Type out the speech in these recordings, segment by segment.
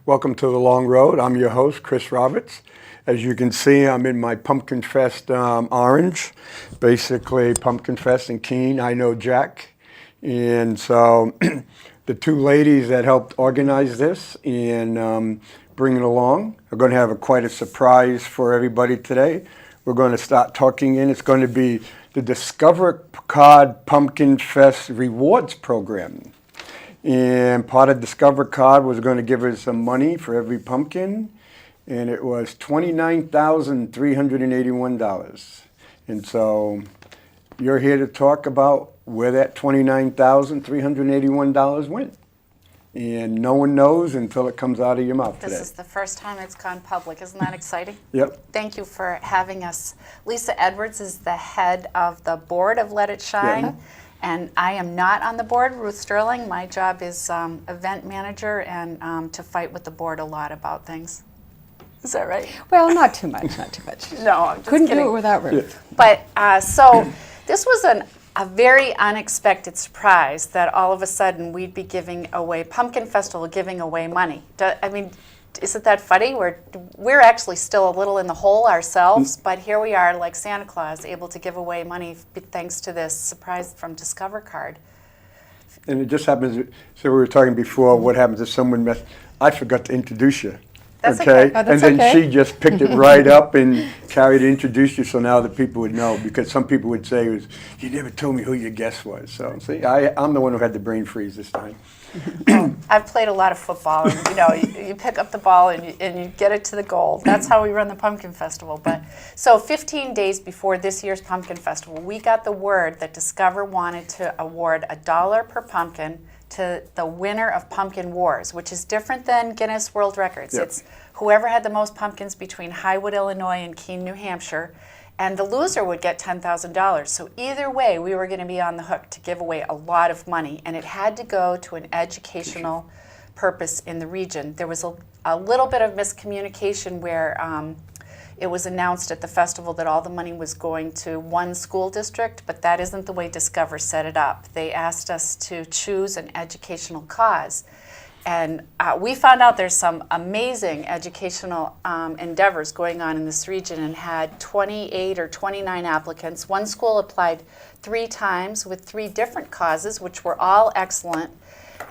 Welcome to The Long Road. I'm your host, Chris Roberts. As you can see, I'm in my Pumpkin Fest orange. Basically, Pumpkin Fest and Keene, I know Jack. And so the two ladies that helped organize this and bring it along are going to have quite a surprise for everybody today. We're going to start talking in. It's going to be the Discover Card Pumpkin Fest Rewards Program. And part of Discover Card was going to give us some money for every pumpkin, and it was $29,381. And so you're here to talk about where that $29,381 went. And no one knows until it comes out of your mouth today. This is the first time it's gone public. Isn't that exciting? Yep. Thank you for having us. Lisa Edwards is the head of the board of Let It Shine. Yeah. And I am not on the board, Ruth Sterling. My job is event manager and to fight with the board a lot about things. Is that right? Well, not too much, not too much. No, I'm just Couldn't kidding. do it without Ruth. But so this was a very unexpected surprise that all of a sudden we'd be giving away, Pumpkin Festival giving away money. I mean, isn't that funny? We're actually still a little in the hole ourselves, but here we are like Santa Claus able to give away money thanks to this surprise from Discover Card. And it just happens, so we were talking before, what happens if someone I forgot to introduce you. That's okay. Oh, that's and then okay. she just picked it right up and carried it, introduced you, so now the people would know, because some people would say, you never told me who your guest was. So see, I'm the one who had the brain freeze this time. I've played a lot of football, and you pick up the ball and you get it to the goal. That's how we run the Pumpkin Festival. But so 15 days before this year's Pumpkin Festival, we got the word that Discover wanted to award $1 per pumpkin to the winner of Pumpkin Wars, which is different than Guinness World Records. Yep. It's whoever had the most pumpkins between Highwood, Illinois and Keene, New Hampshire, and the loser would get $10,000. So either way, we were going to be on the hook to give away a lot of money, and it had to go to an educational purpose in the region. There was a little bit of miscommunication where it was announced at the festival that all the money was going to one school district, but that isn't the way Discover set it up. They asked us to choose an educational cause. And we found out there's some amazing educational endeavors going on in this region and had 28 or 29 applicants. One school applied 3 times with 3 different causes, which were all excellent.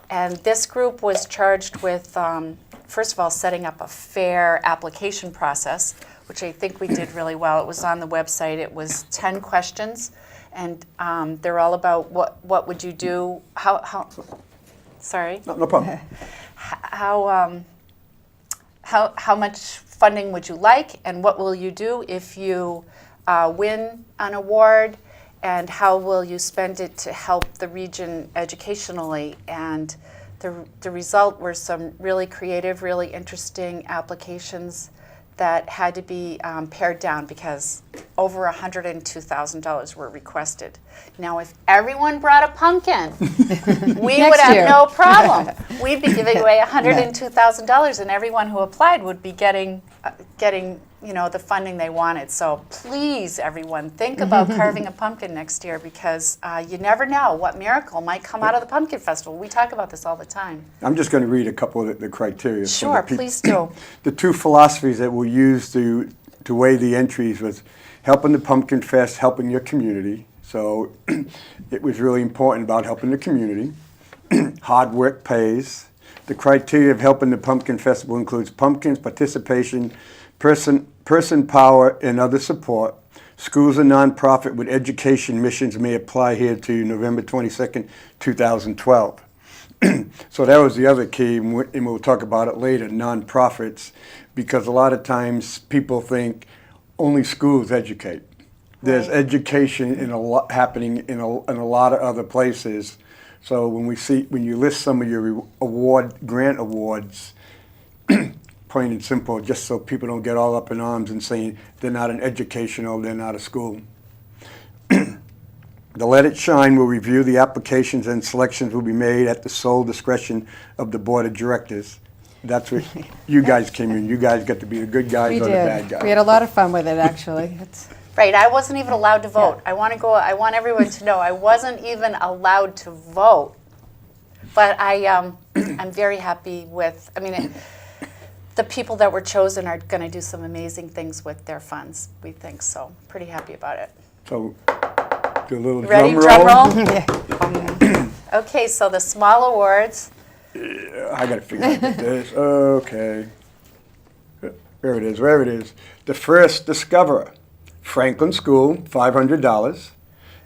And this group was charged with, first of all, setting up a fair application process, which I think we did really well. It was on the website. It was 10 questions, and they're all about what would you do, sorry? No problem. How much funding would you like, and what will you do if you win an award, and how will you spend it to help the region educationally? And the result were some really creative, really interesting applications that had to be pared down because over $102,000 were requested. Now, if everyone brought a pumpkin, we would have no problem. We'd be giving away $102,000, and everyone who applied would be getting the funding they wanted. So please, everyone, think about carving a pumpkin next year, because you never know what miracle might come out of the Pumpkin Festival. We talk about this all the time. I'm just going to read a couple of the criteria. Sure, please do. The 2 philosophies that we used to weigh the entries was helping the Pumpkin Fest, helping your community. So it was really important about helping the community. Hard work pays. The criteria of helping the Pumpkin Festival includes pumpkins, participation, person power, and other support. Schools and nonprofit with education missions may apply here to November 22nd, 2012. So that was the other key, and we'll talk about it later, nonprofits, because a lot of times people think only schools educate. There's education happening in a lot of other places. So when you list some of your grant awards, plain and simple, just so people don't get all up in arms and saying they're not an educational, they're not a school. The Let It Shine will review the applications, and selections will be made at the sole discretion of the board of directors. That's what you guys came in. You guys got to be the good guys or the bad guys. We had a lot of fun with it, actually. Right, I wasn't even allowed to vote. I want everyone to know I wasn't even allowed to vote. But I'm very happy with, the people that were chosen are going to do some amazing things with their funds, we think. So pretty happy about it. So, do a little Ready? drum roll. Drum roll? Okay, so the small awards. I gotta figure out this. Okay. There it is, wherever it is. The first discoverer, Franklin School, $500.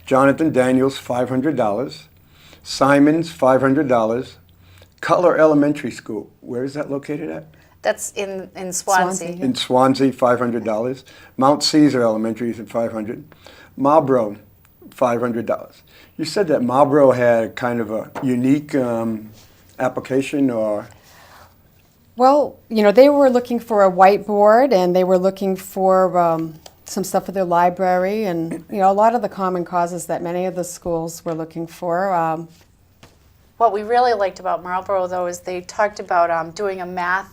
Jonathan Daniels, $500. Simons, $500. Cutler Elementary School, where is that located at? That's in Swansea. Swansea. In Swansea, $500. Mount Caesar Elementary is at $500. Marlboro, $500. You said that Marlboro had kind of a unique application, or Well, they were looking for a whiteboard, and they were looking for some stuff for their library, and a lot of the common causes that many of the schools were looking for. What we really liked about Marlboro, though, is they talked about doing a math,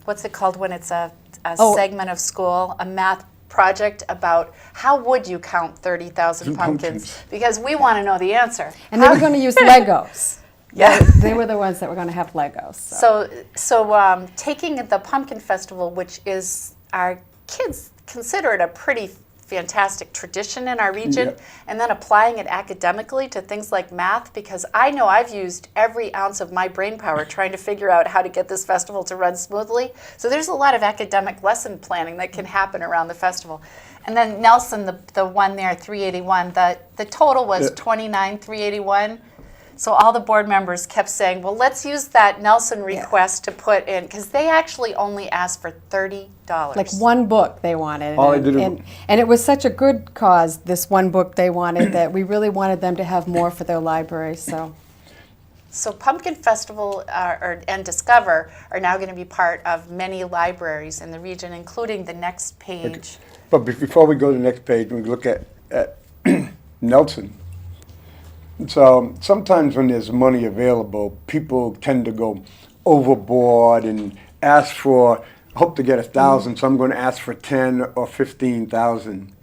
what's it called when it's a Oh. segment of school, a math project about how would you count 30,000 pumpkins? Pumpkins. Because we want to know the answer. And they were going to use Legos. Yeah. They were the ones that were going to have Legos. So taking the Pumpkin Festival, which is our kids consider it a pretty fantastic tradition in our region, Yeah. and then applying it academically to things like math, because I know I've used every ounce of my brain power trying to figure out how to get this festival to run smoothly. So there's a lot of academic lesson planning that can happen around the festival. And then Nelson, the one there, 381, the total was Yeah. 29,381. So all the board members kept saying, well, let's use that Nelson request to put in, because they actually only asked for $30. Like one book they wanted. All they and, did is- and it was such a good cause, this one book they wanted, that we really wanted them to have more for their library. So Pumpkin Festival and Discover are now going to be part of many libraries in the region, including the next page. but before we go to the next page, we look at Nelson. So sometimes when there's money available, people tend to go overboard and ask for, hope to get 1,000, so I'm going to ask for 10 or 15,000.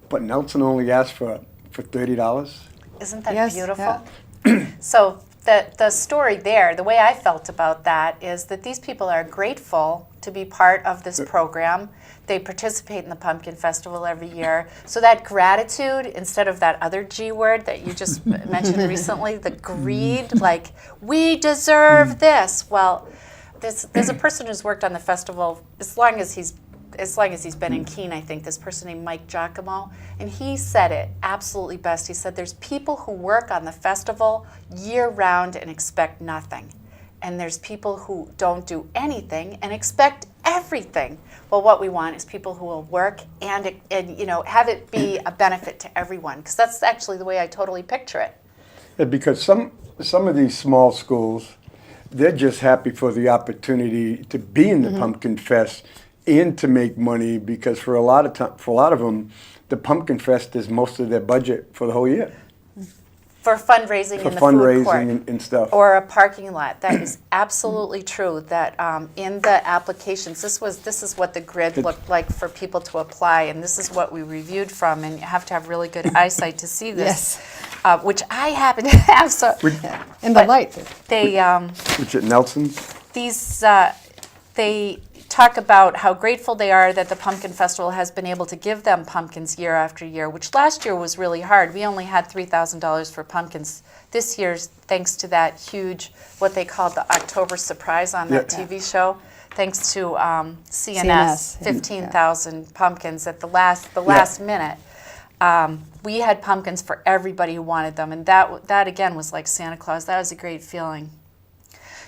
But Nelson only asked for $30. Isn't that Yes, beautiful? yeah. So the story there, the way I felt about that is that these people are grateful to be part of this program. They participate in the Pumpkin Festival every year. So that gratitude, instead of that other G word that you just mentioned recently, the greed, like, we deserve this. Well, there's a person who's worked on the festival as long as he's been in Keene, I think, this person named Mike Giacomo, and he said it absolutely best. He said there's people who work on the festival year-round and expect nothing. And there's people who don't do anything and expect everything. Well, what we want is people who will work and have it be a benefit to everyone, because that's actually the way I totally picture it. Yeah, because some of these small schools, they're just happy for the opportunity to be in the Pumpkin Fest and to make money, because for a lot of them, the Pumpkin Fest is most of their budget for the whole year. For fundraising For in the food court. fundraising and stuff. Or a parking lot. That is absolutely true. That in the applications, this is what the grid looked like for people to apply, and this is what we reviewed from. And you have to have really good eyesight to see this, which I happen to have. So In the light. they Which at Nelson's? they talk about how grateful they are that the Pumpkin Festival has been able to give them pumpkins year after year, which last year was really hard. We only had $3,000 for pumpkins. This year's, thanks to that huge, what they called the October surprise on that Yeah. TV show, thanks to CNS, CNS, 15,000 pumpkins at the last minute. We had pumpkins for everybody who wanted them, and that again was like Santa Claus. That was a great feeling.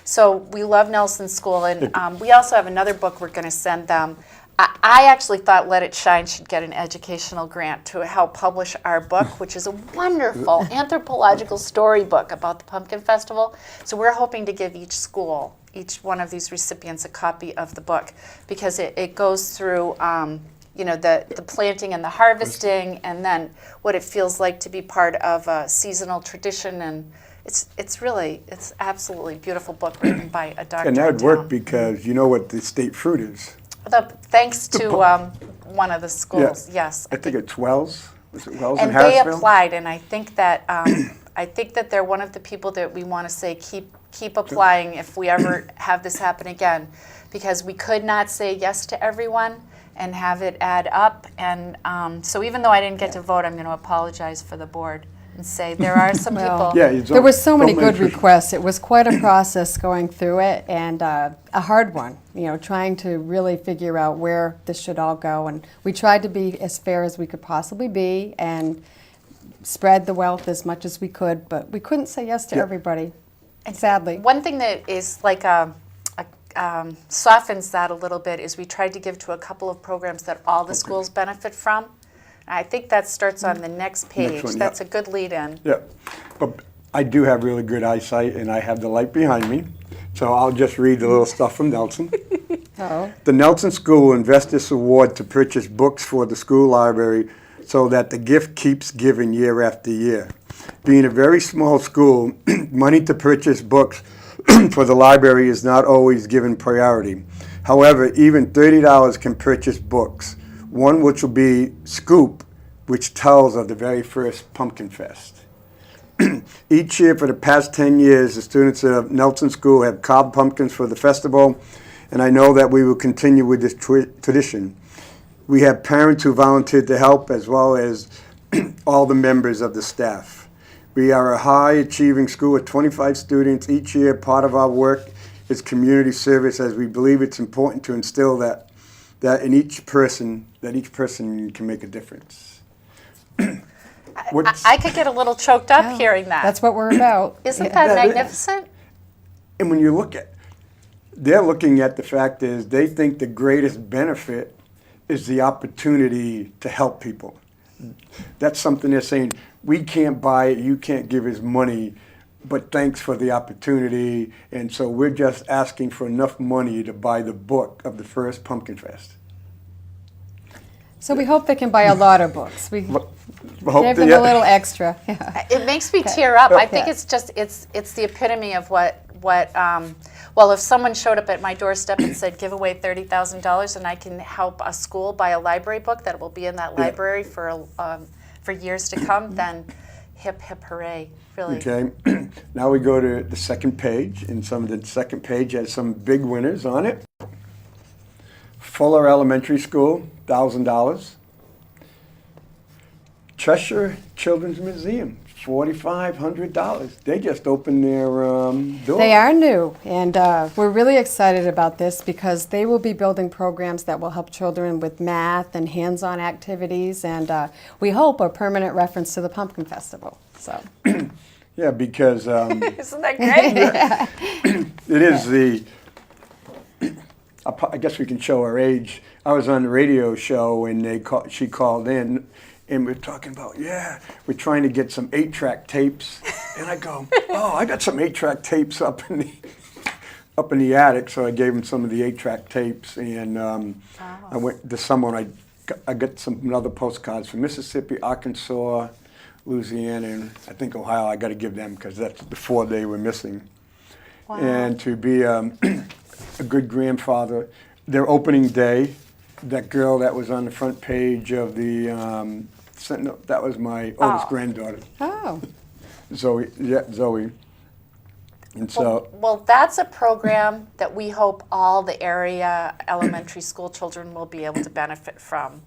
So we love Nelson School, and we also have another book we're going to send them. I actually thought Let It Shine should get an educational grant to help publish our book, which is a wonderful anthropological storybook about the Pumpkin Festival. So we're hoping to give each school, each one of these recipients, a copy of the book, because it goes through the planting and the harvesting, and then what it feels like to be part of a seasonal tradition. And it's absolutely beautiful book written by a doctor. And that would in work town. because you know what the state fruit is. Thanks to one of the schools, yes. I think it's Wells. Was it Wells in And they Harrisville? applied, and I think that they're one of the people that we want to say keep applying if we ever have this happen again, because we could not say yes to everyone and have it add up. And so even though I didn't get to vote, I'm going to apologize for the board and say there are some Well, people. Yeah, you There were so many don't good mention- requests. It was quite a process going through it, and a hard one, trying to really figure out where this should all go. And we tried to be as fair as we could possibly be and spread the wealth as much as we could, but we couldn't say yes to Yeah. everybody, sadly. One thing that is like softens that a little bit is we tried to give to a couple of programs that all the schools benefit from. I think that starts on the next page. one, That's yeah. a good lead-in. Yeah, but I do have really good eyesight, and I have the light behind me, so I'll just read the little stuff from Nelson. Oh, The Nelson School will invest this award to purchase books for the school library so that the gift keeps giving year after year. Being a very small school, money to purchase books for the library is not always given priority. However, even $30 can purchase books, one which will be Scoop, which tells of the very first Pumpkin Fest. Each year for the past 10 years, the students of Nelson School have carved pumpkins for the festival, and I know that we will continue with this tradition. We have parents who volunteered to help, as well as all the members of the staff. We are a high-achieving school with 25 students each year. Part of our work is community service, as we believe it's important to instill that in each person, that each person can make a difference. I could get a little choked up yeah. hearing that. That's what we're about. Isn't Yeah. that That is. magnificent? And when you look at, they're looking at the fact is they think the greatest benefit is the opportunity to help people. That's something they're saying, we can't buy it, you can't give us money, but thanks for the opportunity. And so we're just asking for enough money to buy the book of the first Pumpkin Fest. So we hope they can buy a lot of books. We Hope gave they- them a little extra. Yeah. It makes me tear up. I think Yeah. it's just it's the epitome of what well, if someone showed up at my doorstep and said, give away $30,000 and I can help a school buy a library book that will be in that Yeah. library for years to come, then hip, hip, hooray, really. Okay, now we go to the second page, and some of the second page has some big winners on it. Fuller Elementary School, $1,000. Cheshire Children's Museum, $4,500. They just opened their door. They are new, and we're really excited about this because they will be building programs that will help children with math and hands-on activities, and we hope a permanent reference to the Pumpkin Festival. So, Yeah, because Isn't that great? it is the, I guess we can show our age. I was on the radio show and she called in and we're talking about, yeah, we're trying to get some 8-track tapes. And I go, oh, I got some 8-track tapes up in the attic. So I gave them some of the 8-track tapes. And I went this summer and I got some other postcards from Mississippi, Arkansas, Louisiana, and I think Ohio. I got to give them because that's the 4 they were missing. Wow. And to be a good grandfather, their opening day, that girl that was on the front page of the Sentinel, that was my oldest granddaughter, oh, Zoe. Yeah, Zoe. And so, Well, that's a program that we hope all the area elementary school children will be able to benefit from.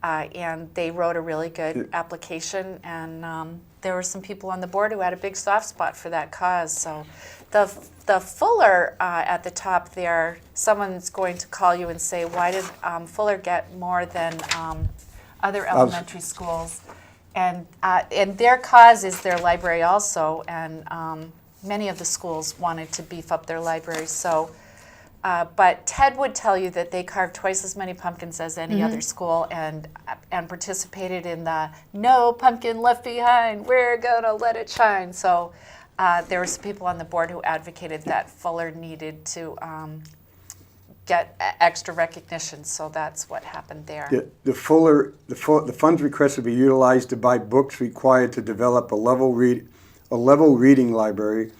And they wrote a really good application, and there were some people on the board who had a big soft spot for that cause. So the Fuller at the top there, someone's going to call you and say, why did Fuller get more than other elementary schools? And their cause is their library also, and many of the schools wanted to beef up their libraries. So, but Ted would tell you that they carved twice as many pumpkins as any other school, and participated in the "No Pumpkin Left Behind, we're gonna let it shine." So there were some people on the board who advocated that Fuller needed to get extra recognition. So that's what happened there. the funds requested be utilized to buy books required to develop a level reading library.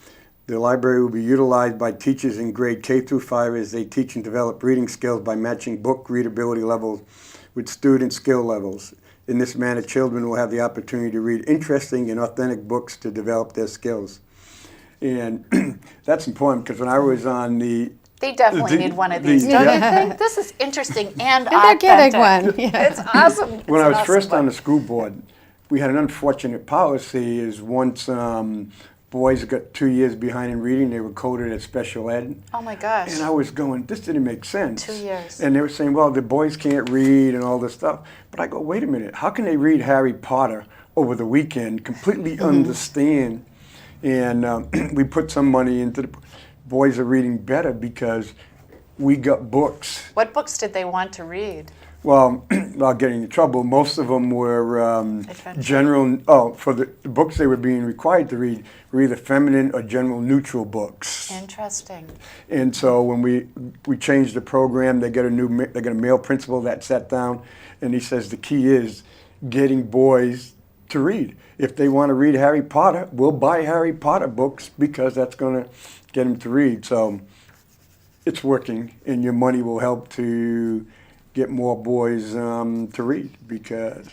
The library will be utilized by teachers in grade K through 5 as they teach and develop reading skills by matching book readability levels with student skill levels. In this manner, children will have the opportunity to read interesting and authentic books to develop their skills. And that's important because when I was on They definitely The- need one of the- these, don't you yeah. think? This is interesting and And they're getting authentic. one. Yeah. It's awesome. when It's I an was awesome first on book. the school board, we had an unfortunate policy is once boys got 2 years behind in reading, they were coded as special ed. Oh my gosh. And I was going, this didn't make sense. 2 years. And they were saying, well, the boys can't read and all this stuff. But I go, wait a minute, how can they read Harry Potter over the weekend, completely understand? And we put some money into the boys are reading better because we got books. What books did they want to read? Well, without getting in trouble, most of them were Adventure. general, for the books they were being required to read were either feminine or general neutral books. Interesting. And so when we changed the program, they got a male principal that sat down, and he says the key is getting boys to read. If they want to read Harry Potter, we'll buy Harry Potter books because that's going to get them to read. So it's working, and your money will help to get more boys to read because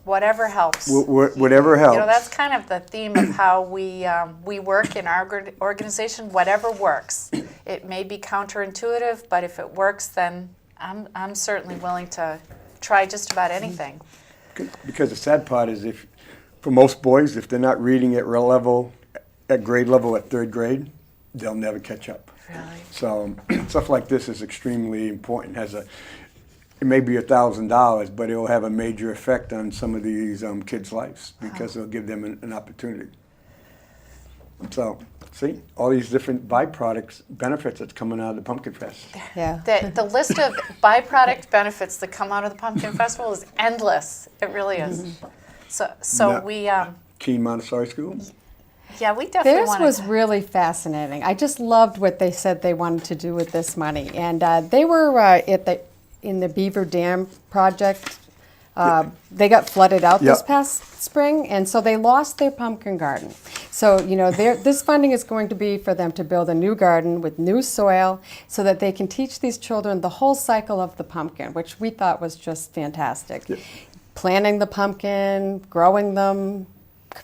Whatever helps. whatever helps. You know, that's kind of the theme of how we work in our organization. Whatever works. It may be counterintuitive, but if it works, then I'm certainly willing to try just about anything. Because the sad part is for most boys, if they're not reading at grade level at third grade, they'll never catch up. Really? So stuff like this is extremely important. It may be $1,000, but it will have a major effect on some of these kids' lives because it'll give them an opportunity. So, see, all these different byproducts, benefits that's coming out of the Pumpkin Fest. Yeah. The list of byproduct benefits that come out of the Pumpkin Festival is endless. It really is. So Yeah. we, Keene Montessori School. yeah, we definitely Theirs want was to. really fascinating. I just loved what they said they wanted to do with this money. And they were in the Beaver Dam project. They got flooded out this Yep. past spring, and so they lost their pumpkin garden. So, this funding is going to be for them to build a new garden with new soil so that they can teach these children the whole cycle of the pumpkin, which we thought was just fantastic. Yep. Planting the pumpkin, growing them,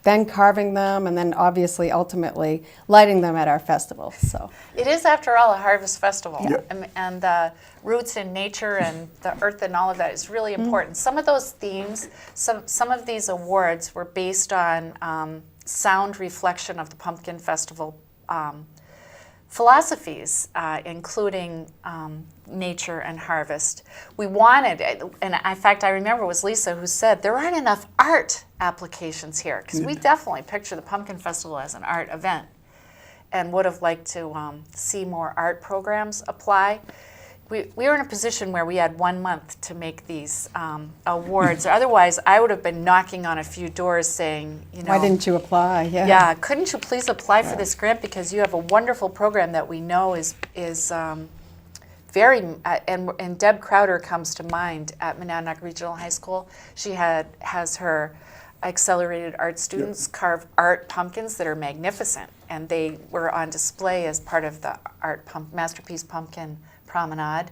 then carving them, and then obviously ultimately lighting them at our festival. So It is, after all, a harvest festival, Yeah. and the roots in nature and the earth and all of that is really important. Some of those themes, some of these awards were based on sound reflection of the Pumpkin Festival philosophies, including nature and harvest. We wanted, and in fact I remember it was Lisa who said there aren't enough art applications here, because we definitely picture the Pumpkin Festival as an art event and would have liked to see more art programs apply. We were in a position where we had 1 month to make these awards. Otherwise, I would have been knocking on a few doors saying, why didn't you apply? yeah, couldn't you please apply for this grant, because you have a wonderful program that we know is very, and Deb Crowder comes to mind at Monadnock Regional High School. She has her accelerated art students carve art pumpkins that are magnificent, and they were on display as part of the Masterpiece Pumpkin Promenade,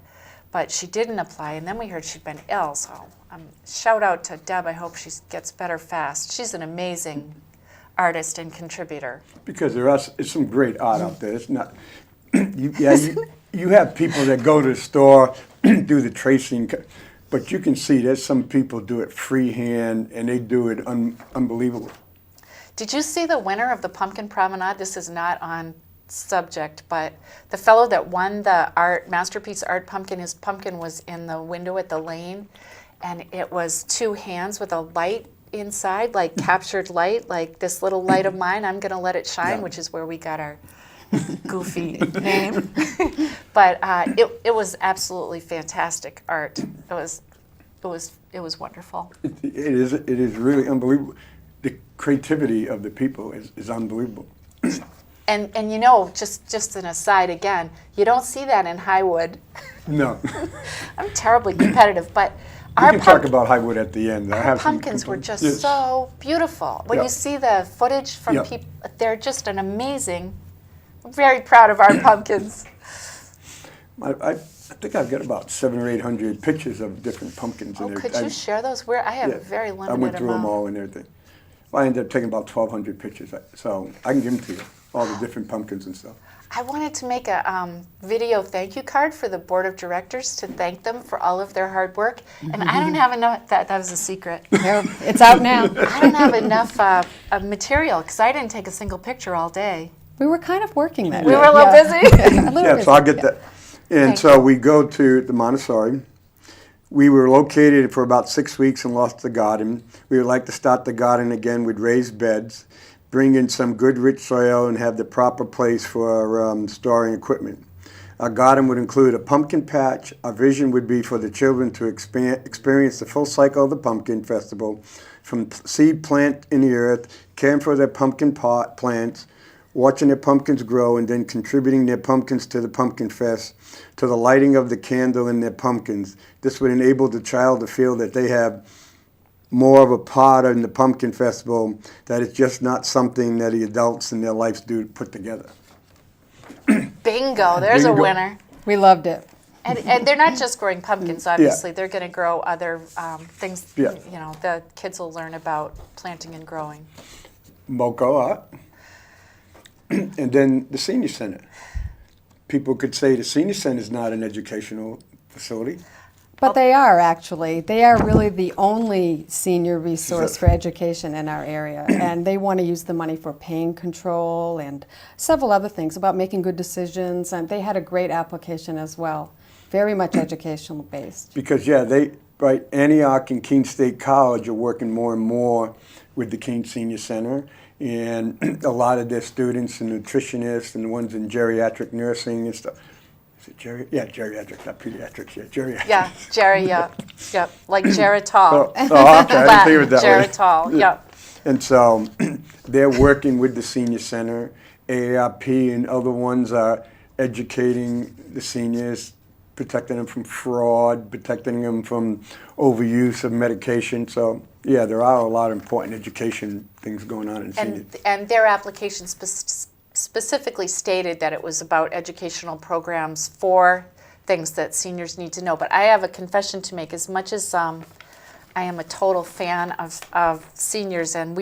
but she didn't apply, and then we heard she'd been ill, so shout out to Deb. I hope she gets better fast. She's an amazing artist and contributor. Because there is some great art out there. It's not, you have people that go to the store, do the tracing, but you can see there's some people do it freehand, and they do it unbelievable. Did you see the winner of the Pumpkin Promenade? This is not on subject, but the fellow that won the Masterpiece Art Pumpkin, his pumpkin was in the window at the lane, and it was 2 hands with a light inside, like captured light, like this little light of mine, I'm going to let it shine, Yeah. which is where we got our goofy name. But it was absolutely fantastic art. It was wonderful. It is really unbelievable. The creativity of the people is unbelievable. And just an aside again, you don't see that in Highwood. No. I'm terribly competitive, but We our can talk about Highwood at the end. I our have some pumpkins were complaints. just Yes. so beautiful. When Yeah. you see the footage from Yeah. people, they're just an amazing. I'm very proud of our pumpkins. I think I've got about 700 or 800 pictures of different pumpkins. Oh, in there. could you share those? I have Yeah. a very limited I went through amount. them all and everything. Well, I ended up taking about 1,200 pictures, so I can give them to you. all the different pumpkins and stuff. I wanted to make a video thank you card for the board of directors to thank them for all of their hard work. And I don't have enough, that was a secret. No, it's out now. I don't have enough material because I didn't take a single picture all day. We were kind of working that We day. were a little Yeah. busy. A little Yeah, busy. so I'll get that. And Thank so we go to the Montessori. We were located for about 6 weeks and lost the garden. We would like to start the garden again with raised beds, bring in some good rich soil, and have the proper place for storing equipment. Our garden would include a pumpkin patch. Our vision would be for the children to experience the full cycle of the pumpkin festival, from seed plant in the earth, caring for their pumpkin pot plants, watching their pumpkins grow, and then contributing their pumpkins to the pumpkin fest, to the lighting of the candle in their pumpkins. This would enable the child to feel that they have more of a part in the pumpkin festival, that it's just not something that the adults in their lives do put together. Bingo, there's a Bingo. winner. We loved it. And they're not just growing pumpkins, obviously. They're going to grow other things, Yeah. you know, the kids will learn about planting and growing. Moco art. And then the senior center. People could say the senior center is not an educational facility. But they are actually. They are really the only senior resource for education in our area. And they want to use the money for pain control and several other things, about making good decisions. And they had a great application as well. Very much educational based. Because, right, Antioch and Keene State College are working more and more with the Keene Senior Center. And a lot of their students and nutritionists and the ones in geriatric nursing and stuff. Is it geriatric, not pediatrics, geriatric. Yeah, Jerry, yep, like Geritol. Oh, okay, I didn't think of it that way. Geritol, yep. And so they're working with the senior center. AARP and other ones are educating the seniors, protecting them from fraud, protecting them from overuse of medication. So, yeah, there are a lot of important education things going on in seniors. And their application specifically stated that it was about educational programs for things that seniors need to know. But I have a confession to make. As much as I am a total fan of seniors, and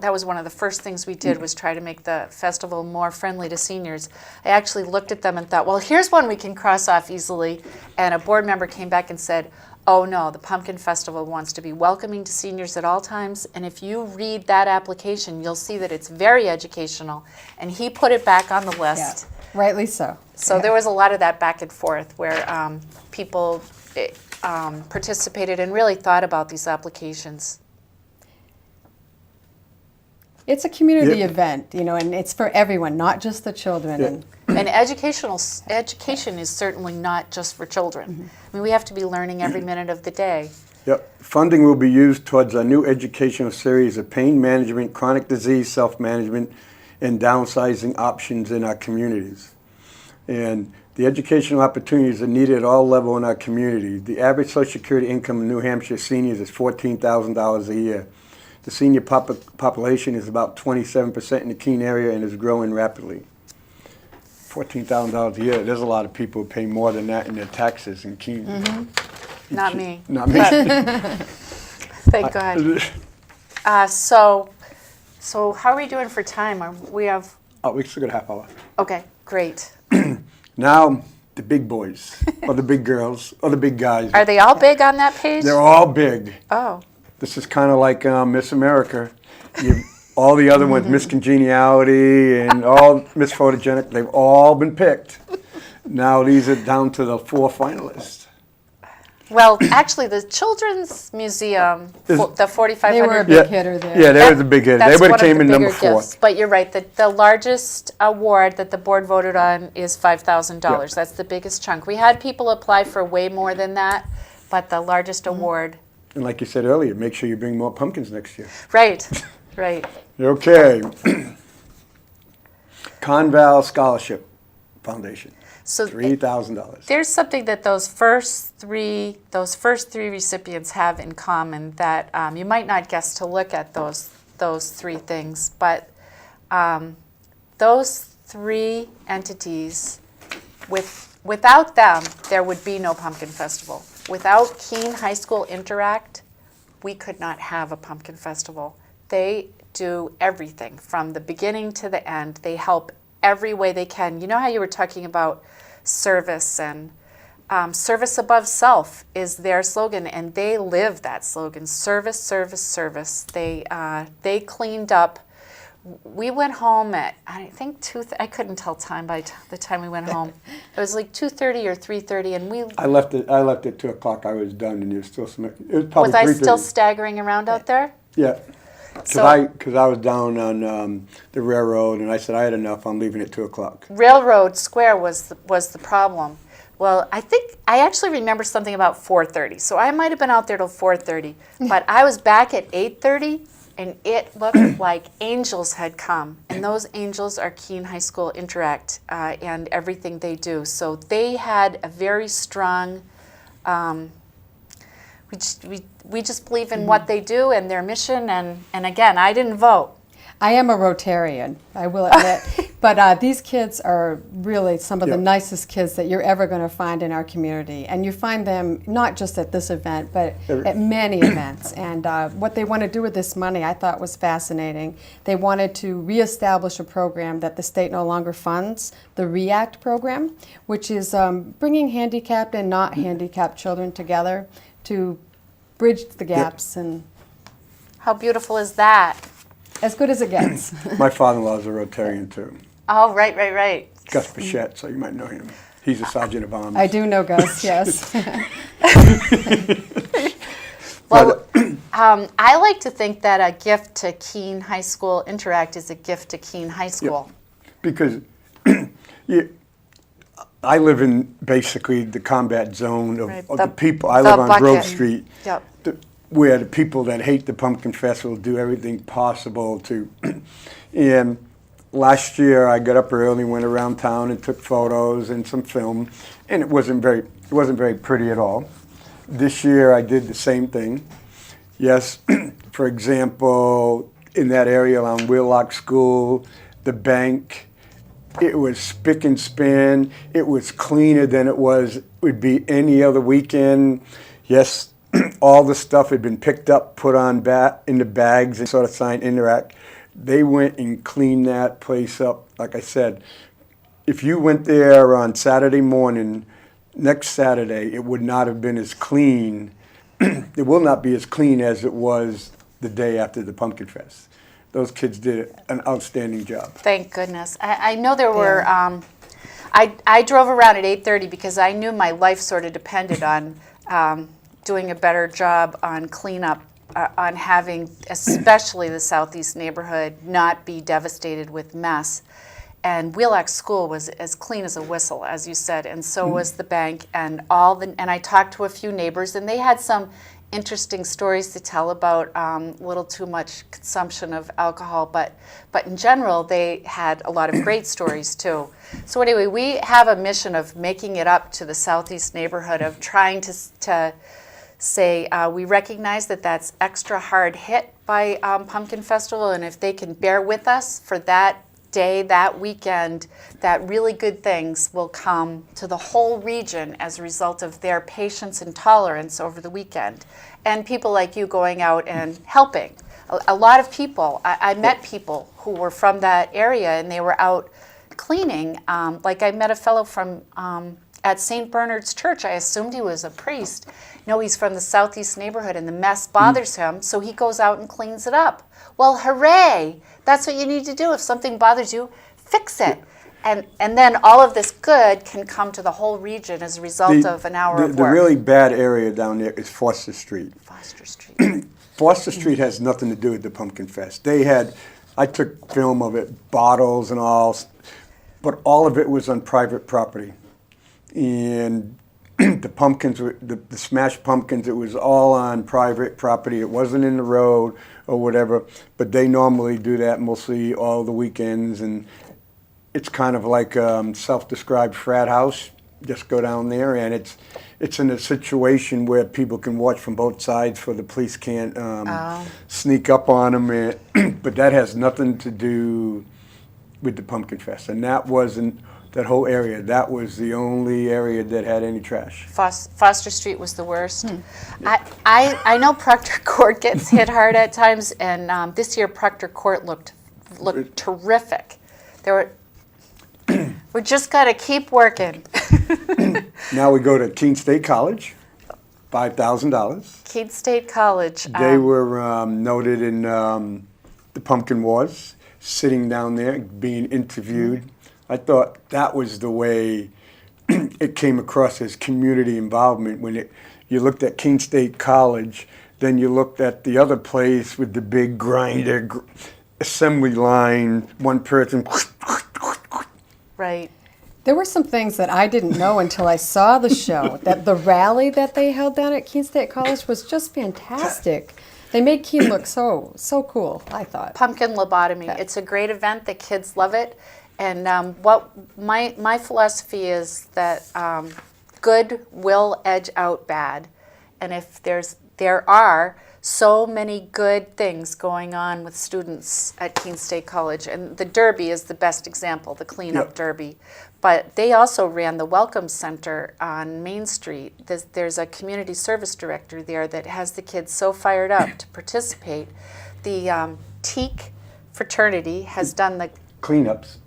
that was one of the first things we did, was try to make the festival more friendly to seniors. I actually looked at them and thought, well, here's one we can cross off easily. And a board member came back and said, oh no, the Pumpkin Festival wants to be welcoming to seniors at all times, and if you read that application, you'll see that it's very educational, and he put it back on the list. Yeah, rightly so. So there was a lot of that back and forth where people participated and really thought about these applications. It's a community Yep. event, and it's for everyone, not just the children. Yeah. And And education is certainly not just for children. I mean, we have to be learning every minute of the day. Yep. Funding will be used towards a new educational series of pain management, chronic disease self-management, and downsizing options in our communities. And the educational opportunities are needed at all levels in our community. The average Social Security income in New Hampshire seniors is $14,000 a year. The senior population is about 27% in the Keene area and is growing rapidly. $14,000 a year, there's a lot of people who pay more than that in their taxes in Keene. Not me. Not me. Thank God. So how are we doing for time? We have, Oh, we still got a half hour. okay, great. Now, the big boys, or the big girls, or the big guys. Are they all big on that page? They're all big. Oh, This is kind of like Miss America. All the other ones, Miss Congeniality and all Miss Photogenic, they've all been picked. Now these are down to the 4 finalists. well, actually, the Children's Museum, the they were a 4,500. big hitter there. Yeah, they was a big hit. They That's would one have of came the in number bigger 4. gifts. But you're right, the largest award that the board voted on is $5,000. Yep. That's the biggest chunk. We had people apply for way more than that, but the largest award, And like you said earlier, make sure you bring more pumpkins next year. right, right. Okay. Conval Scholarship Foundation, So $3,000. there's something that those first three recipients have in common that you might not guess to look at those 3 things, but those 3 entities, without them, there would be no Pumpkin Festival. Without Keene High School Interact, we could not have a Pumpkin Festival. They do everything from the beginning to the end. They help every way they can. You know how you were talking about service, and service above self is their slogan, and they live that slogan. Service, service, service. They cleaned up. We went home at, I think, I couldn't tell time by the time we went home. It was like 2:30 or 3:30, and I left at 2 o'clock. I was done, and you were still smoking. It was probably was I 3:30. still staggering around out there? Yeah. So- Because I was down on the railroad, and I said, I had enough. I'm leaving at 2 o'clock. Railroad Square was the problem. Well, I think I actually remember something about 4:30, so I might have been out there till 4:30. But I was back at 8:30, and it looked like angels had come. And those angels are Keene High School Interact and everything they do. So they had a very strong. We just believe in what they do and their mission. And again, I didn't vote. I am a Rotarian, I will admit. But these kids are really some of the Yeah. nicest kids that you're ever going to find in our community. And you find them not just at this event, but at many events. And what they want to do with this money, I thought was fascinating. They wanted to reestablish a program that the state no longer funds, the REACT program, which is bringing handicapped and not handicapped children together to bridge the gaps, and How beautiful is that? as good as it gets. My father-in-law is a Rotarian, too. Oh, right. Gus Bichette, so you might know him. He's a sergeant of arms. I do know Gus, yes. Well, I like to think that a gift to Keene High School Interact is a gift to Keene High School. Because I live in basically the combat zone of, Right. of The- the people. I the live on Grove bucket. Street, Yep. where the people that hate the Pumpkin Festival do everything possible to. And last year, I got up early, went around town, and took photos and some film, and it wasn't very pretty at all. This year, I did the same thing. Yes, for example, in that area around Wheelock School, the bank. It was spick and span. It was cleaner than would be any other weekend. Yes, all the stuff had been picked up, put on in the bags, and sort of signed Interact. They went and cleaned that place up. Like I said, if you went there on Saturday morning, next Saturday, it would not have been as clean. It will not be as clean as it was the day after the Pumpkin Fest. Those kids did an outstanding job. Thank goodness. I know there were. I drove around at 8:30 because I knew my life sort of depended on doing a better job on cleanup, on having especially the southeast neighborhood not be devastated with mess. And Wheelock School was as clean as a whistle, as you said, and so was the bank and all the. And I talked to a few neighbors, and they had some interesting stories to tell about a little too much consumption of alcohol, but in general, they had a lot of great stories too. So anyway, we have a mission of making it up to the southeast neighborhood, of trying to say we recognize that that's extra hard hit by Pumpkin Festival, and if they can bear with us for that day, that weekend, that really good things will come to the whole region as a result of their patience and tolerance over the weekend. And people like you going out and helping. A lot of people, I met people who were from that area and they were out cleaning. Like I met a fellow from at St. Bernard's Church. I assumed he was a priest. No, he's from the southeast neighborhood and the mess bothers him, so he goes out and cleans it up. Well, hooray! That's what you need to do. If something bothers you, fix it. And then all of this good can come to the whole region as a result of an hour of work. The really bad area down there is Foster Street. Foster Street. Foster Street has nothing to do with the Pumpkin Fest. I took film of it, bottles and all, but all of it was on private property. And the pumpkins, the smashed pumpkins, it was all on private property. It wasn't in the road or whatever, but they normally do that mostly all the weekends. And it's kind of like a self-described frat house. Just go down there, and it's in a situation where people can watch from both sides, so the police can't sneak up on them. But that has nothing to do with the Pumpkin Fest, and that wasn't that whole area, that was the only area that had any trash. Foster Street was the worst. I know Proctor Court gets hit hard at times, and this year Proctor Court looked terrific. There were. We just got to keep working. Now we go to Keene State College, $5,000. Keene State College. They were noted in the Pumpkin Wars, sitting down there being interviewed. I thought that was the way it came across as community involvement when you looked at Keene State College, then you looked at the other place with the big grinder, assembly line, one person. Right. There were some things that I didn't know until I saw the show. That the rally that they held down at Keene State College was just fantastic. They made Keene look so cool, I thought. Pumpkin lobotomy. It's a great event. The kids love it. And what my philosophy is that good will edge out bad. And if there are so many good things going on with students at Keene State College, and the Derby is the best example, the cleanup Yep. Derby. But they also ran the Welcome Center on Main Street. There's a community service director there that has the kids so fired up to participate. The Teak fraternity has done Cleanups.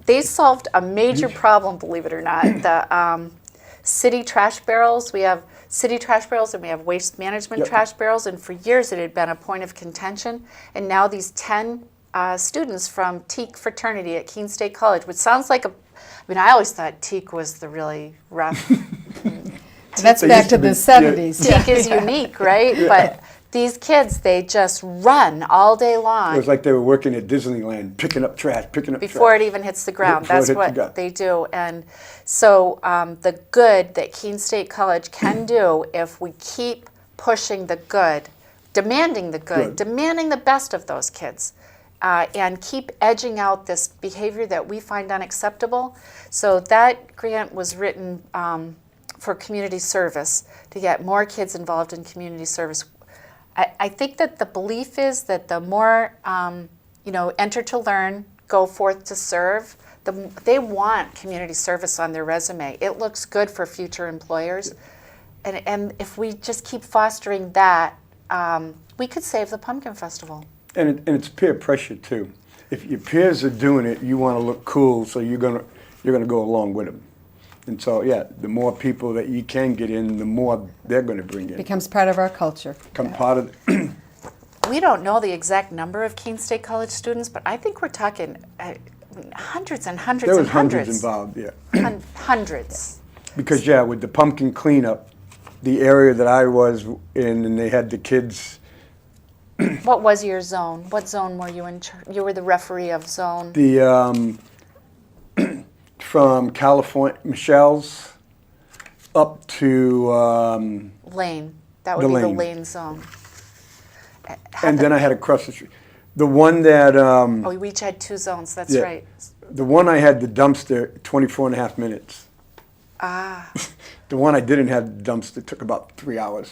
they solved a major problem, believe it or not. The city trash barrels, we have city trash barrels and we have waste management Yep. trash barrels, and for years it had been a point of contention. And now these 10 students from Teak fraternity at Keene State College, which sounds like I always thought Teak was the really rough. That's They back used to to be- the 70s. Teak is unique, right? But these kids, they just run all day long. It was like they were working at Disneyland, picking up trash. Before it even hits the ground. Before it That's hits the what ground. they do. And so the good that Keene State College can do if we keep pushing the good, demanding the good, demanding the best of those kids, and keep edging out this behavior that we find unacceptable. So that grant was written for community service, to get more kids involved in community service. I think that the belief is that the more, enter to learn, go forth to serve, they want community service on their resume. It looks good for future employers. And if we just keep fostering that, we could save the Pumpkin Festival. And it's peer pressure too. If your peers are doing it, you want to look cool, so you're gonna go along with them. And so, yeah, the more people that you can get in, the more they're going to bring in. Becomes part of our culture. Become part of. We don't know the exact number of Keene State College students, but I think we're talking hundreds and hundreds There and was hundreds. hundreds involved, yeah. Hundreds. Because yeah, with the pumpkin cleanup, the area that I was in, and they had the kids. What was your zone? What zone were you in? You were the referee of zone. The from California, Michelle's, up to, Lane. That would The be the lane. lane zone. and then I had across the street. The one that, Oh, we each had two zones. That's Yeah. right. the one I had the dumpster, 24 and a half minutes. Ah. The one I didn't have the dumpster took about 3 hours.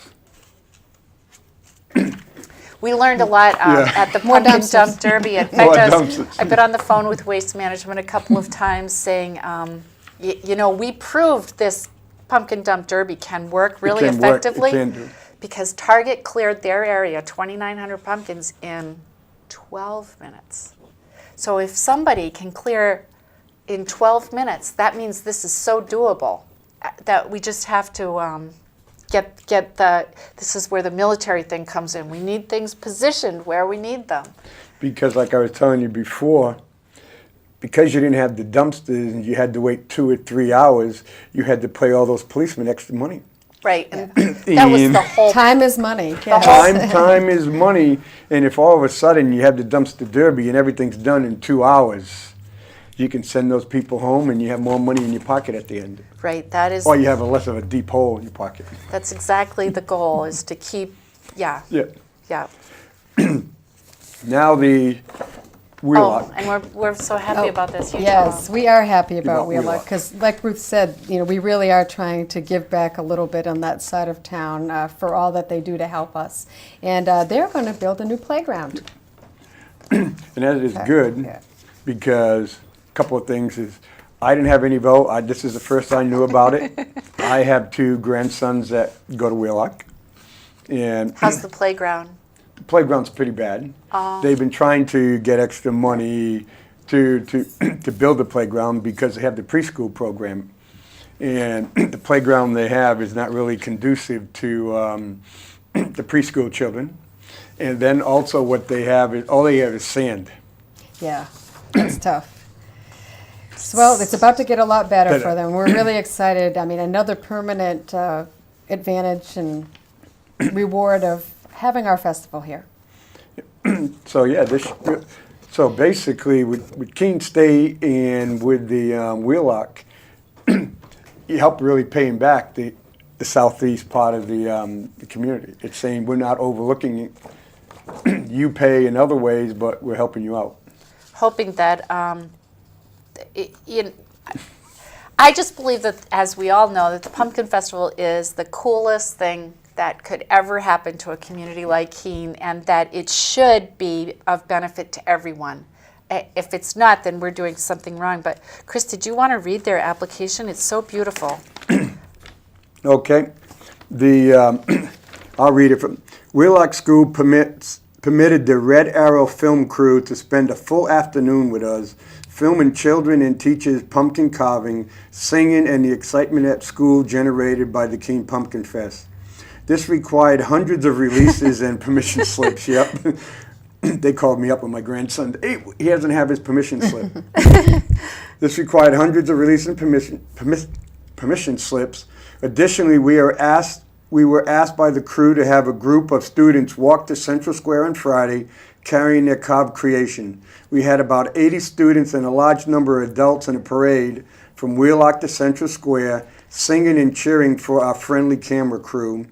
We learned a lot Yeah. at the More Pumpkin dumpsters. Dump Derby. In More fact, dumpsters. I've been on the phone with Waste Management a couple of times saying, we proved this Pumpkin Dump Derby can work really can work. It effectively can do. because Target cleared their area, 2,900 pumpkins, in 12 minutes. So if somebody can clear in 12 minutes, that means this is so doable that we just have to this is where the military thing comes in. We need things positioned where we need them. Because like I was telling you before, because you didn't have the dumpsters and you had to wait 2 or 3 hours, you had to pay all those policemen extra money. Right, and that was the whole Time is money. Yes. Time is money, and if all of a sudden you have the dumpster derby and everything's done in 2 hours, you can send those people home and you have more money in your pocket at the end. right. That is Or you have a less of a deep hole in your pocket. that's exactly the goal, is to keep Yeah. yeah. Now the Oh, Wheelock. and we're so happy about this. You Yes, tell 'em. we are happy about About Wheelock Wheelock. because, like Ruth said, we really are trying to give back a little bit on that side of town for all that they do to help us. And they're going to build a new playground. And that is good Yeah. because a couple of things is I didn't have any vote. This is the first I knew about it. I have two grandsons that go to Wheelock, and How's the playground? the playground's pretty bad. Oh. They've been trying to get extra money to to build the playground because they have the preschool program, and the playground they have is not really conducive to the preschool children. And then also what they have is all they have is sand. Yeah, that's tough. Well, it's about to get a lot better Better. for them. We're really excited. I mean, another permanent advantage and reward of having our festival here. So yeah, so basically with Keene State and with the Wheelock, you help really paying back the southeast part of the community. It's saying we're not overlooking it. You pay in other ways, but we're helping you out. Hoping that, I just believe that, as we all know, that the Pumpkin Festival is the coolest thing that could ever happen to a community like Keene, and that it should be of benefit to everyone. If it's not, then we're doing something wrong. But Chris, did you want to read their application? It's so beautiful. Okay, I'll read it from Wheelock School permitted the Red Arrow film crew to spend a full afternoon with us, filming children and teachers pumpkin carving, singing, and the excitement at school generated by the Keene Pumpkin Fest. This required hundreds of releases and permission slips. Yep. They called me up with my grandson. Hey, he doesn't have his permission slip. This required hundreds of releases and permission slips. Additionally, we were asked by the crew to have a group of students walk to Central Square on Friday carrying their carved creation. We had about 80 students and a large number of adults in a parade from Wheelock to Central Square, singing and cheering for our friendly camera crew.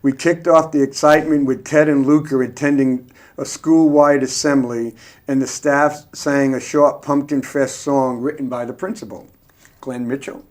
We kicked off the excitement with Ted and Luca attending a school-wide assembly, and the staff sang a short Pumpkin Fest song written by the principal, Gwen Mitchell.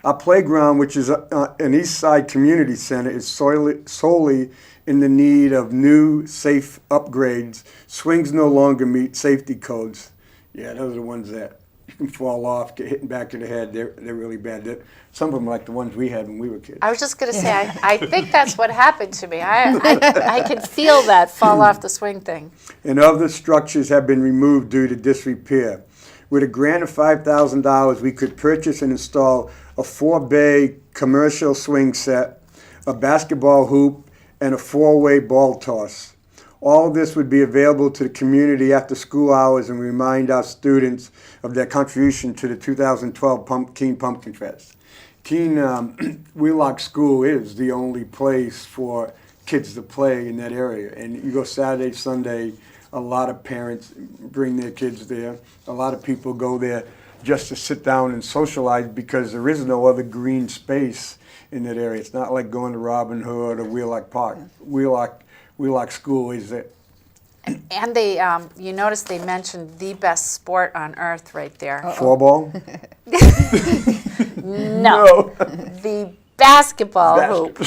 Our playground, which is an East Side Community Center, is solely in the need of new, safe upgrades. Swings no longer meet safety codes. Yeah, those are the ones that you can fall off, get hit in the back of the head. They're really bad. Some of them are like the ones we had when we were kids. I was just going to say, I think that's what happened to me. I can feel that fall off the swing thing. And other structures have been removed due to disrepair. With a grant of $5,000, we could purchase and install a 4-bay commercial swing set, a basketball hoop, and a 4-way ball toss. All of this would be available to the community after school hours and remind our students of their contribution to the 2012 Keene Pumpkin Fest. Keene Wheelock School is the only place for kids to play in that area. And you go Saturday, Sunday, a lot of parents bring their kids there. A lot of people go there just to sit down and socialize because there is no other green space in that area. It's not like going to Robin Hood or Wheelock Park. Wheelock School is it. And they, you notice they mentioned the best sport on earth right there. Floorball? No. The basketball hoop.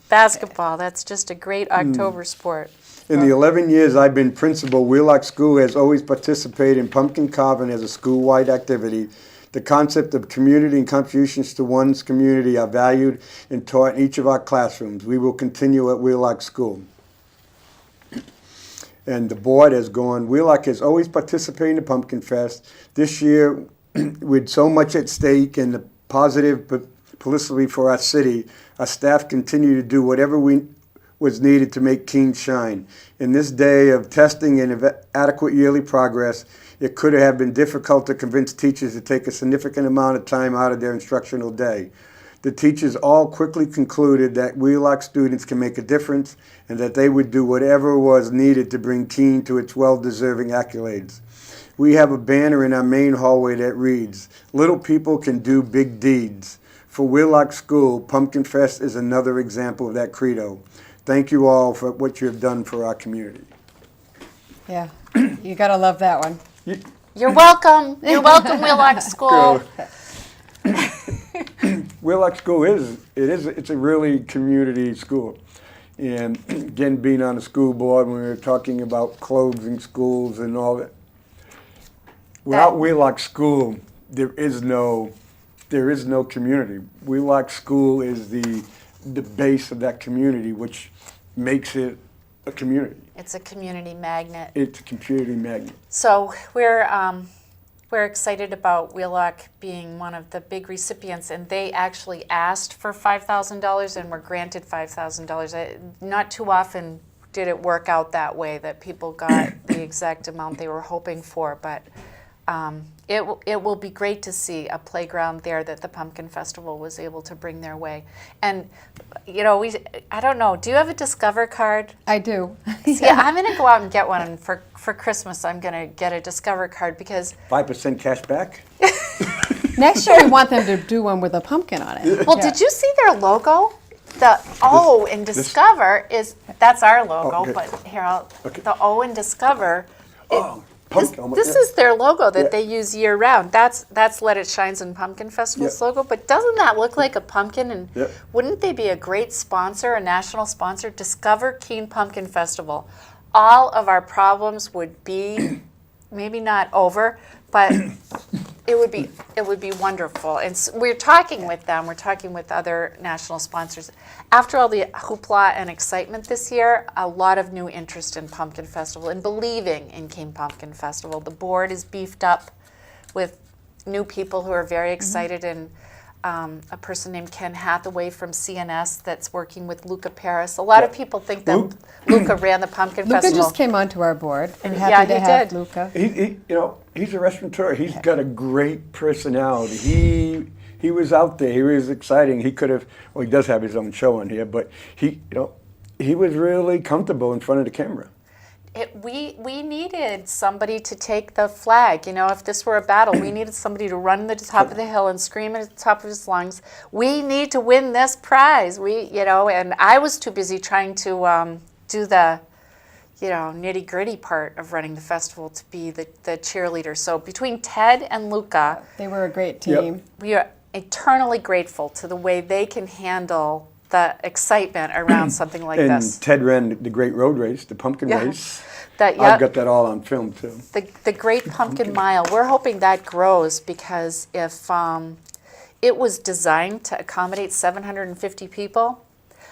Basketball, that's just a great October sport. In the 11 years I've been principal, Wheelock School has always participated in pumpkin carving as a school-wide activity. The concept of community and contributions to one's community are valued and taught in each of our classrooms. We will continue at Wheelock School. And the board has gone, Wheelock has always participated in the Pumpkin Fest. This year, with so much at stake and the positive publicity for our city, our staff continue to do whatever was needed to make Keene shine. In this day of testing and adequate yearly progress, it could have been difficult to convince teachers to take a significant amount of time out of their instructional day. The teachers all quickly concluded that Wheelock students can make a difference and that they would do whatever was needed to bring Keene to its well-deserving accolades. We have a banner in our main hallway that reads, "Little people can do big deeds." For Wheelock School, Pumpkin Fest is another example of that credo. Thank you all for what you have done for our community. Yeah, you gotta love that one. You're welcome. You're welcome, Wheelock School. Wheelock School it's a really community school. And again, being on the school board when we were talking about closing schools and all that, Without Wheelock School, there is no community. Wheelock School is the base of that community, which makes it a community. It's a community magnet. It's a community magnet. So we're excited about Wheelock being one of the big recipients, and they actually asked for $5,000 and were granted $5,000. Not too often did it work out that way, that people got the exact amount they were hoping for, but it will be great to see a playground there that the Pumpkin Festival was able to bring their way. And, you know, I don't know, do you have a Discover card? I do. Yeah, I'm going to go out and get one, and for Christmas I'm going to get a Discover card because 5% cash back? Next year we want them to do one with a pumpkin on it. well, did you see their logo? The O in Discover that's our logo, okay. but here Okay. the O in Discover. Pumpkin. This is their logo that they use year round. That's Let It Shine's and Pumpkin Festival's Yeah. logo. But doesn't that look like a pumpkin? And Yeah. wouldn't they be a great sponsor, a national sponsor? Discover Keene Pumpkin Festival. All of our problems would be maybe not over, but it would be wonderful. And we're talking with them. We're talking with other national sponsors. After all the hoopla and excitement this year, a lot of new interest in Pumpkin Festival and believing in Keene Pumpkin Festival. The board is beefed up with new people who are very excited, and a person named Ken Hathaway from CNS that's working with Luca Paris. A lot of people think that Luca ran the Pumpkin Luca Festival. just came onto our board. We're Yeah, happy he to have did. Luca. He's a restaurateur. He's got a great personality. He was out there. He was exciting. He could have. Well, he does have his own show on here, but he was really comfortable in front of the camera. We needed somebody to take the flag. You know, if this were a battle, we needed somebody to run to the top of the hill and scream at the top of his lungs, "We need to win this prize." And I was too busy trying to do the, nitty gritty part of running the festival to be the cheerleader. So between Ted and Luca, They were a great Yep. team. we are eternally grateful to the way they can handle the excitement around something like And this. Ted ran the great road race, the pumpkin Yeah. race. That, I've got that all on film too. The Great Pumpkin Mile, we're hoping that grows because if it was designed to accommodate 750 people,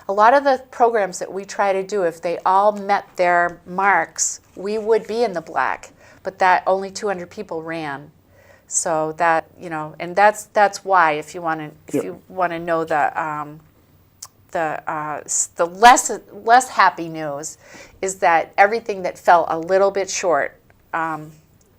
a lot of the programs that we try to do, if they all met their marks, we would be in the black. But that only 200 people ran. So that, and that's why, if you want to know the less happy news is that everything that fell a little bit short,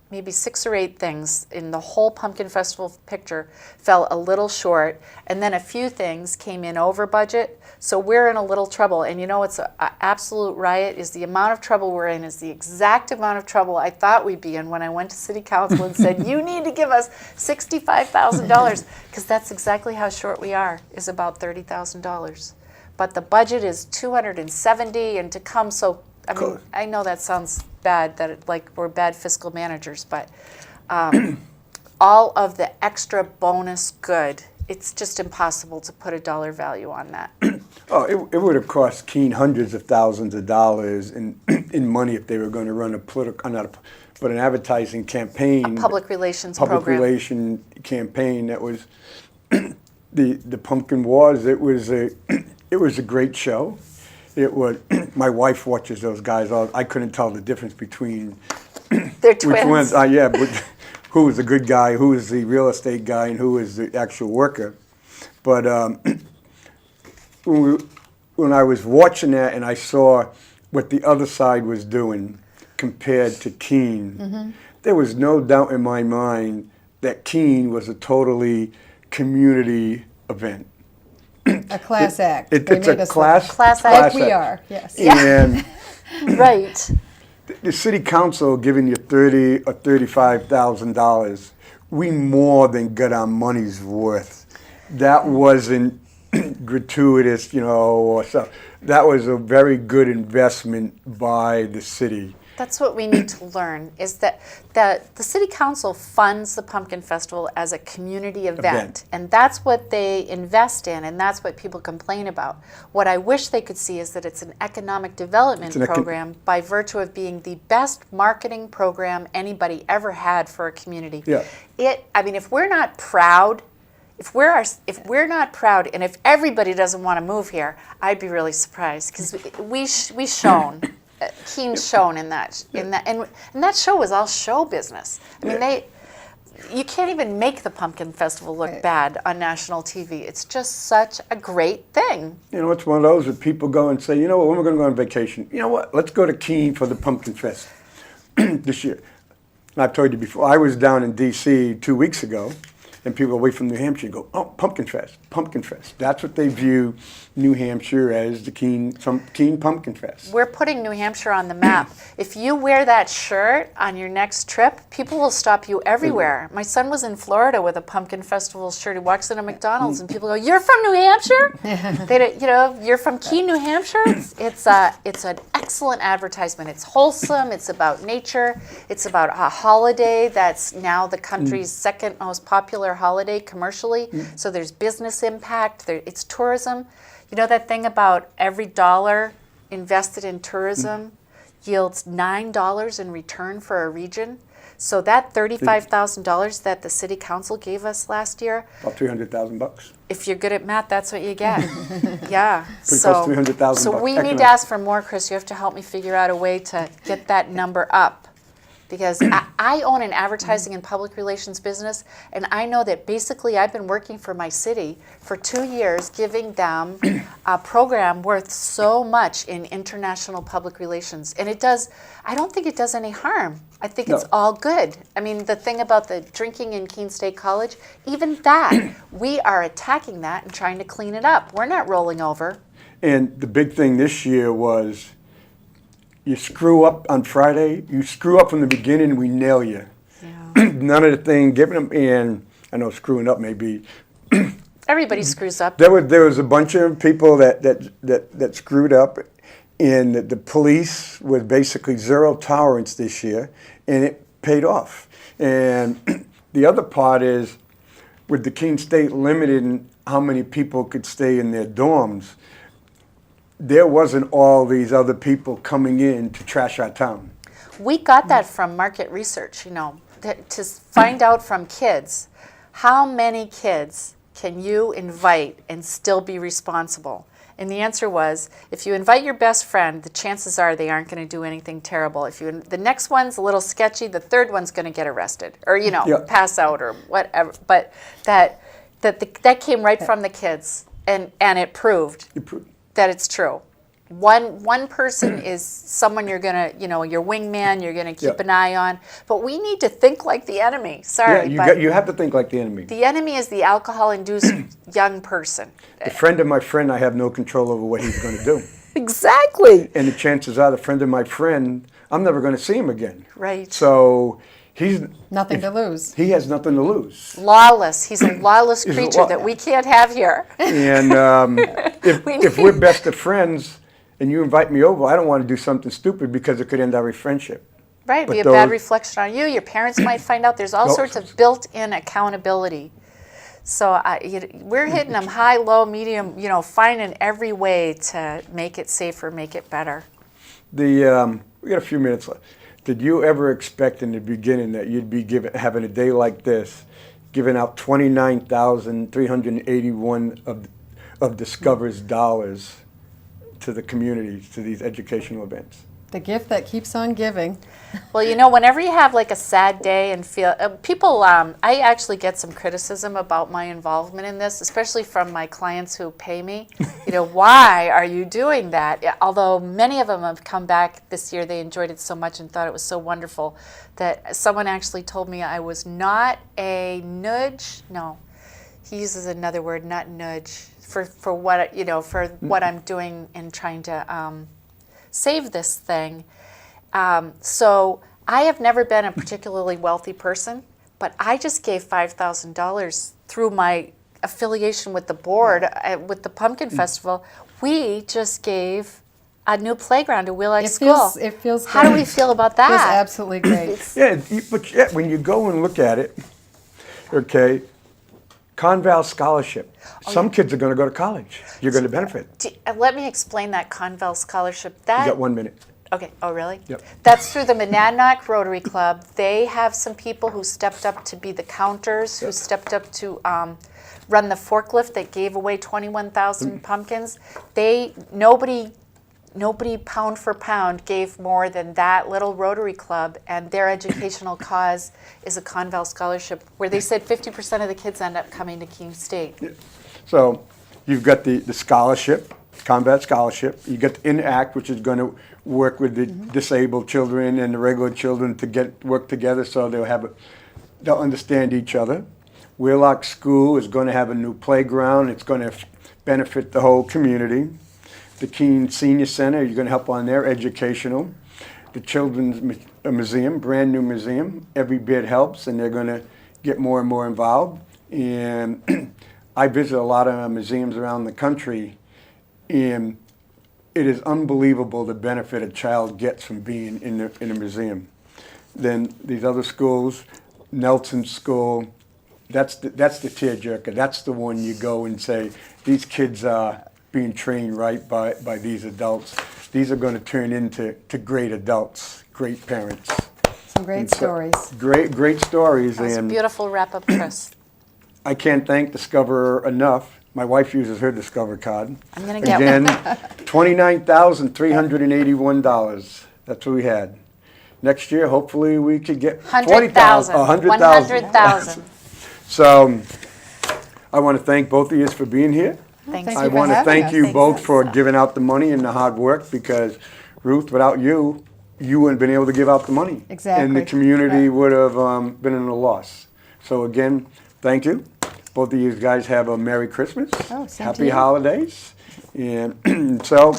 maybe 6 or 8 things in the whole Pumpkin Festival picture fell a little short, and then a few things came in over budget. So we're in a little trouble, and it's an absolute riot. Is the amount of trouble we're in is the exact amount of trouble I thought we'd be in when I went to City Council and said, "You need to give us $65,000," because that's exactly how short we are. Is about $30,000. But the budget is 270, and to come so, Cool. I know that sounds bad, like we're bad fiscal managers, but all of the extra bonus good, it's just impossible to put a dollar value on that. Oh, it would have cost Keene hundreds of thousands of dollars in money if they were going to run an advertising campaign. Public relations Public program. relation campaign that was the Pumpkin Wars. It was a great show. It was. My wife watches those guys. I couldn't tell the difference between They're twins. which ones. Yeah, but who was the good guy, who was the real estate guy, and who was the actual worker. But when I was watching that and I saw what the other side was doing compared to Keene, there was no doubt in my mind that Keene was a totally community event. A class act. It's They a made us Class act. like we are. Yes. And Right. the city council giving you $30,000 or $35,000, we more than got our money's worth. That wasn't gratuitous, or so. That was a very good investment by the city. That's what we need to learn, is that the city council funds the Pumpkin Festival as a community event. And that's what they invest in, and that's what people complain about. What I wish they could see is that it's an economic development program by virtue of being the best marketing program anybody ever had for a community. Yeah. I mean, if we're not proud, if we're not proud, and if everybody doesn't want to move here, I'd be really surprised, because we shone. Keene's shown in that, and that show was all show business. I mean, you can't even make the Pumpkin Festival look bad on national TV. It's just such a great thing. You know, it's one of those that people go and say, you know what, when we're going to go on vacation, you know what, let's go to Keene for the Pumpkin Fest this year. And I've told you before, I was down in D.C. 2 weeks ago, and people away from New Hampshire go, oh, Pumpkin Fest, Pumpkin Fest. That's what they view New Hampshire as, the Keene Pumpkin Fest. We're putting New Hampshire on the map. If you wear that shirt on your next trip, people will stop you everywhere. My son was in Florida with a Pumpkin Festival shirt. He walks into McDonald's and people go, "You're from New Hampshire? You're from Keene, New Hampshire?" It's an excellent advertisement. It's wholesome. It's about nature. It's about a holiday that's now the country's second most popular holiday commercially. So there's business impact. It's tourism. You know that thing about every dollar invested in tourism yields $9 in return for a region? So that $35,000 that the city council gave us last year, About $300,000. if you're good at math, that's what you get. Yeah. Pretty close to $300,000 So we need economic. to ask for more, Chris. You have to help me figure out a way to get that number up. Because I own an advertising and public relations business, and I know that basically I've been working for my city for 2 years, giving them a program worth so much in international public relations. And I don't think it does any harm. I think it's all good. I mean, the thing about the drinking in Keene State College, even that, we are attacking that and trying to clean it up. We're not rolling over. And the big thing this year was, you screw up on Friday, you screw up from the beginning, we nail you. Yeah. None of the thing, giving them, and I know screwing up may be. Everybody screws up. There was a bunch of people that screwed up, and the police was basically zero tolerance this year, and it paid off. And the other part is, with the Keene State limiting how many people could stay in their dorms, there wasn't all these other people coming in to trash our town. We got that from market research, to find out from kids, how many kids can you invite and still be responsible? And the answer was, if you invite your best friend, the chances are they aren't going to do anything terrible. The next one's a little sketchy, the third one's going to get arrested or, pass out or whatever. But that came right from the kids, and it proved that it's true. One person is someone you're gonna, your wingman, you're gonna keep an eye on. But we need to think like the enemy. Sorry, you have to think like the enemy. The enemy is the alcohol-induced young person. The friend of my friend, I have no control over what he's going to do. Exactly. And the chances are, the friend of my friend, I'm never going to see him again. Right. So he's Nothing to lose. He has nothing to lose. Lawless. He's a lawless creature that we can't have here. And if we're best of friends and you invite me over, I don't want to do something stupid because it could end our friendship. Right. But Be a bad reflection on you. Your parents might find out. There's all sorts of built-in accountability. So we're hitting them high, low, medium, finding every way to make it safer, make it better. We got a few minutes left. Did you ever expect in the beginning that you'd be having a day like this, giving out $29,381 of Discover's dollars to the community, to these educational events? The gift that keeps on giving. Well, whenever you have like a sad day and feel people, I actually get some criticism about my involvement in this, especially from my clients who pay me. Why are you doing that? Although many of them have come back this year, they enjoyed it so much and thought it was so wonderful that someone actually told me I was not a nudge. No, he uses another word, not nudge, for what for what I'm doing in trying to save this thing. So I have never been a particularly wealthy person, but I just gave $5,000 through my affiliation with the board with the Pumpkin Festival. We just gave a new playground at Wheelock It School. feels How do great. we feel about It was that? absolutely great. Yeah, but yeah, when you go and look at it, okay, Conval scholarship. Some kids are going to go to college. You're going to benefit. Let me explain that Conval scholarship. You That got 1 minute. Okay, oh really? Yep. That's through the Monadnock Rotary Club. They have some people who stepped up to be the counters, who stepped up to run the forklift that gave away 21,000 pumpkins. Nobody pound for pound gave more than that little Rotary Club, and their educational cause is a Conval scholarship, where they said 50% of the kids end up coming to Keene State. So you've got the scholarship, combat scholarship. You got the INACT, which is going to work with the disabled children and the regular children to work together so they'll understand each other. Wheelock School is going to have a new playground. It's going to benefit the whole community. The Keene Senior Center, you're going to help on their educational. The Children's Museum, brand new museum, every bit helps, and they're going to get more and more involved. And I visit a lot of museums around the country, and it is unbelievable the benefit a child gets from being in a museum. Then these other schools, Nelson School, that's the tearjerker. That's the one you go and say, these kids are being trained right by these adults. These are going to turn into great adults, great parents. Some great stories. Great stories. That was a And beautiful wrap-up, Chris. I can't thank Discover enough. My wife uses her Discover card. I'm gonna get one. Again, $29,381. That's what we had. Next year, hopefully, we could get 100,000. 100,000. 100,000. So I want to thank both of you for being here. Thanks. Thank I you for want to having thank us. you Thanks. both for giving out the money and the hard work, because Ruth, without you, you wouldn't been able to give out the money. Exactly. And the community Yeah. would have been in a loss. So again, thank you. Both of you guys have a Merry Christmas. Oh, same to Happy you. holidays. And so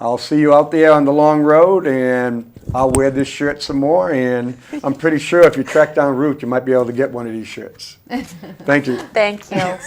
I'll see you out there on the long road, and I'll wear this shirt some more. And I'm pretty sure if you track down Ruth, you might be able to get one of these shirts. Thank you. Thank you.